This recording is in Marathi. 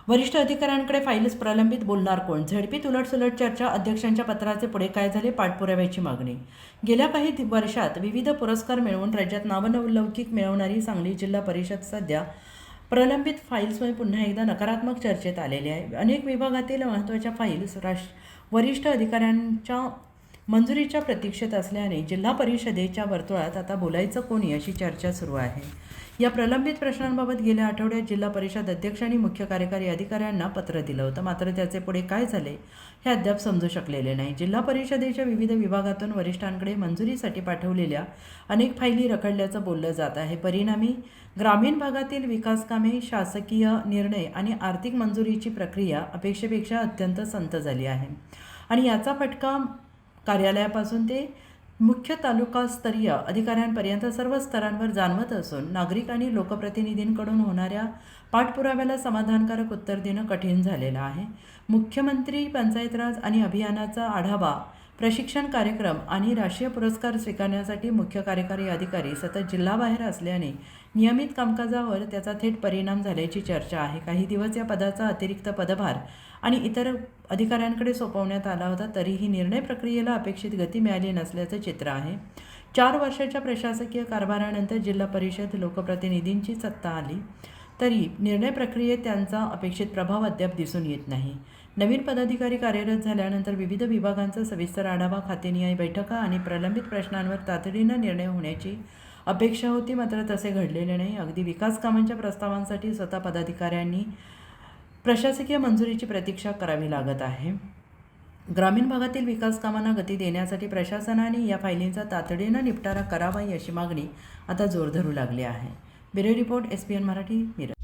वरिष्ठ अधिकाऱ्यांकडे फाईल्स प्रलंबित, बोलणार कोण? झडपीत उलटसुलट चर्चा, अध्यक्षांच्या पत्राचे पुढे काय झाले, पाठपुराव्याची मागणी. गेल्या काही वर्षात विविध पुरस्कार मिळवून राज्यात नावलौकिक मिळवणारी सांगली जिल्हा परिषद सध्या प्रलंबित फाईल्समुळे पुन्हा एकदा नकारात्मक चर्चेत आलेली आहे. अनेक विभागातील महत्त्वाच्या फाईल्स वरिष्ठ अधिकाऱ्यांच्या मंजुरीच्या प्रतीक्षेत असल्याने जिल्हा परिषदेच्या वर्तुळात आता बोलायचं कोणी अशी चर्चा सुरू आहे. या प्रलंबित प्रश्नांबाबत गेल्या आठवड्यात जिल्हा परिषद अध्यक्ष आणि मुख्य कार्यकारी अधिकाऱ्यांना पत्र दिलं होतं. मात्र त्याचे पुढे काय झाले हे अद्याप समजू शकलेले नाही. जिल्हा परिषदेच्या विविध विभागातून वरिष्ठांकडे मंजुरीसाठी पाठवलेल्या अनेक फायली रखडल्याचं बोललं जात आहे. परिणामी ग्रामीण भागातील विकासकामे, शासकीय निर्णय आणि आर्थिक मंजुरीची प्रक्रिया अपेक्षेपेक्षा अत्यंत संथ झाली आहे आणि याचा फटका कार्यालयापासून ते मुख्य तालुकास्तरीय अधिकाऱ्यांपर्यंत सर्व स्तरांवर जाणवत असून नागरिक आणि लोकप्रतिनिधींकडून होणाऱ्या पाठपुराव्याला समाधानकारक उत्तर देणं कठीण झालेलं आहे. मुख्यमंत्री पंचायत राज आणि अभियानाचा आढावा, प्रशिक्षण कार्यक्रम आणि राष्ट्रीय पुरस्कार स्वीकारण्यासाठी मुख्य कार्यकारी अधिकारी सतत जिल्हाबाहेर असल्याने नियमित कामकाजावर त्याचा थेट परिणाम झाल्याची चर्चा आहे. काही दिवस या पदाचा अतिरिक्त पदभार आणि इतर अधिकाऱ्यांकडे सोपवण्यात आला होता, तरीही निर्णय प्रक्रियेला अपेक्षित गती मिळाली नसल्याचं चित्र आहे. 4 वर्षाच्या प्रशासकीय कारभारानंतर जिल्हा परिषद लोकप्रतिनिधींची सत्ता आली तरी निर्णय प्रक्रियेत त्यांचा अपेक्षित प्रभाव अद्याप दिसून येत नाही. नवीन पदाधिकारी कार्यरत झाल्यानंतर विविध विभागांचा सविस्तर आढावा, खातेनिहाय बैठका आणि प्रलंबित प्रश्नांवर तातडीनं निर्णय होण्याची अपेक्षा होती, मात्र तसे घडलेले नाही. अगदी विकास कामांच्या प्रस्तावांसाठी स्वतः पदाधिकाऱ्यांनी प्रशासकीय मंजुरीची प्रतीक्षा करावी लागत आहे. ग्रामीण भागातील विकास कामांना गती देण्यासाठी प्रशासनाने या फायलींचा तातडीनं निपटारा करावा अशी मागणी आता जोर धरू लागली आहे. Bureau report, SPN Marathi, Miraj.